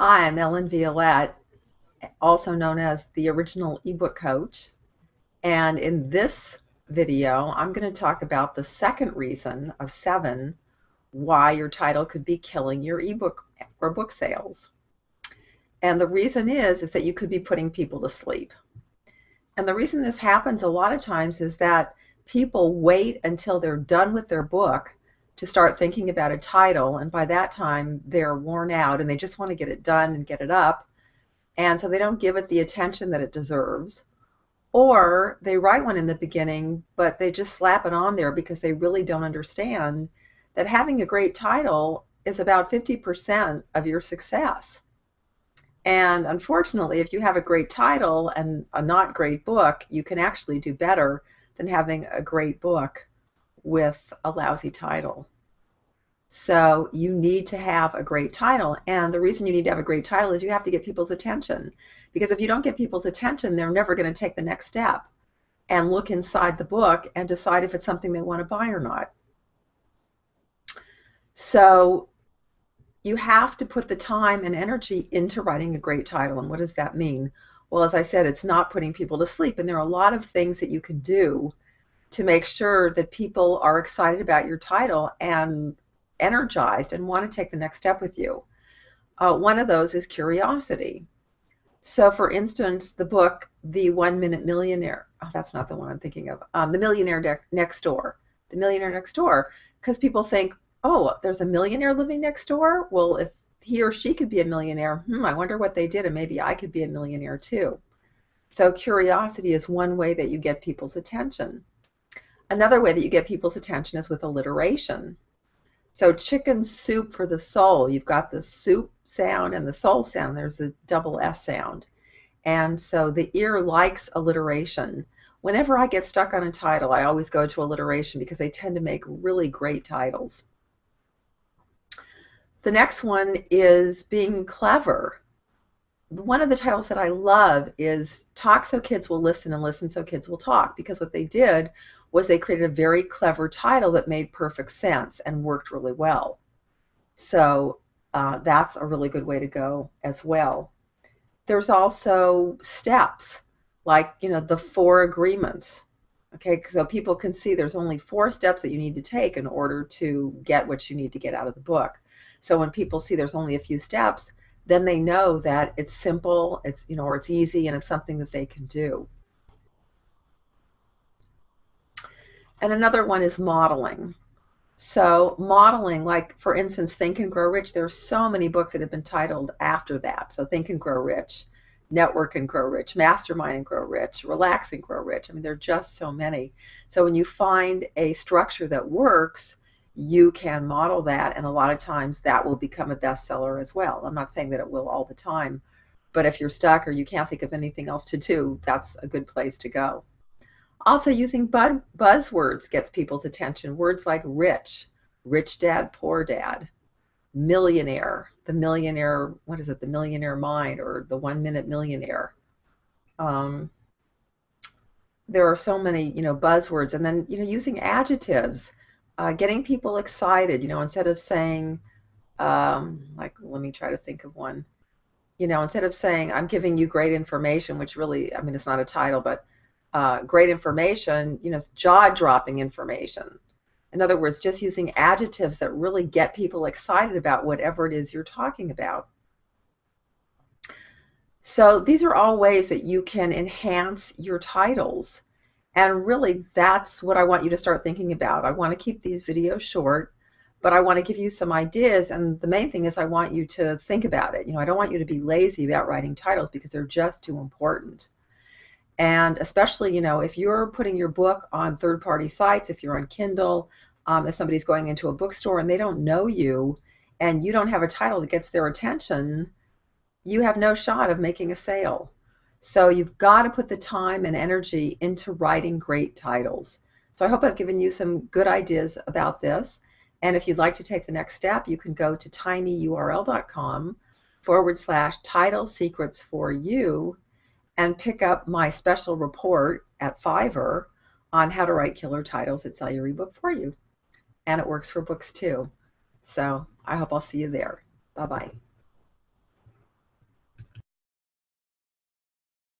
Hi, I'm Ellen Violette, also known as the original ebook coach. And in this video, I'm going to talk about the second reason of 7 why your title could be killing your ebook or book sales. And the reason is that you could be putting people to sleep. And the reason this happens a lot of times is that people wait until they're done with their book to start thinking about a title. And by that time, they're worn out and they just want to get it done and get it up. And so they don't give it the attention that it deserves. Or they write one in the beginning, but they just slap it on there because they really don't understand that having a great title is about 50% of your success. And unfortunately, if you have a great title and a not great book, you can actually do better than having a great book with a lousy title. So you need to have a great title. And the reason you need to have a great title is you have to get people's attention. Because if you don't get people's attention, they're never going to take the next step and look inside the book and decide if it's something they want to buy or not. So you have to put the time and energy into writing a great title. And what does that mean? Well, as I said, it's not putting people to sleep. And there are a lot of things that you can do to make sure that people are excited about your title and energized and want to take the next step with you. One of those is curiosity. So for instance, the book, The 1 Minute Millionaire, oh, that's not the one I'm thinking of, The Millionaire Next Door. The Millionaire Next Door, because people think, oh, there's a millionaire living next door? Well, if he or she could be a millionaire, I wonder what they did, and maybe I could be a millionaire too. So curiosity is one way that you get people's attention. Another way that you get people's attention is with alliteration. So chicken soup for the soul. You've got the soup sound and the soul sound. There's a double S sound. And so the ear likes alliteration. Whenever I get stuck on a title, I always go to alliteration because they tend to make really great titles. The next one is being clever. One of the titles that I love is Talk So Kids Will Listen and Listen So Kids Will Talk, because what they did was they created a very clever title that made perfect sense and worked really well. So that's a really good way to go as well. There's also steps, like, the 4 agreements. Okay, so people can see there's only 4 steps that you need to take in order to get what you need to get out of the book. So when people see there's only a few steps, then they know that it's simple, it's or it's easy, and it's something that they can do. And another one is modeling. So modeling, like for instance, Think and Grow Rich, there are so many books that have been titled after that. So Think and Grow Rich, Network and Grow Rich, Mastermind and Grow Rich, Relax and Grow Rich. I mean, there are just so many. So when you find a structure that works, you can model that, and a lot of times that will become a bestseller as well. I'm not saying that it will all the time, but if you're stuck or you can't think of anything else to do, that's a good place to go. Also, using buzzwords gets people's attention. Words like rich, rich dad, poor dad, millionaire, the millionaire, what is it, the millionaire mind, or the 1 minute millionaire. There are so many, buzzwords. And then, using adjectives, getting people excited, instead of saying, like, let me try to think of one. Instead of saying, I'm giving you great information, which really, I mean, it's not a title, but great information, jaw-dropping information. In other words, just using adjectives that really get people excited about whatever it is you're talking about. So these are all ways that you can enhance your titles. And really, that's what I want you to start thinking about. I want to keep these videos short, but I want to give you some ideas. And the main thing is I want you to think about it. I don't want you to be lazy about writing titles because they're just too important. And especially, if you're putting your book on third-party sites, if you're on Kindle, if somebody's going into a bookstore and they don't know you and you don't have a title that gets their attention, you have no shot of making a sale. So you've got to put the time and energy into writing great titles. So I hope I've given you some good ideas about this. And if you'd like to take the next step, you can go to tinyurl.com/title secrets for you and pick up my special report at Fiverr on how to write killer titles that sell your ebook for you. And it works for books too. So I hope I'll see you there. Bye-bye.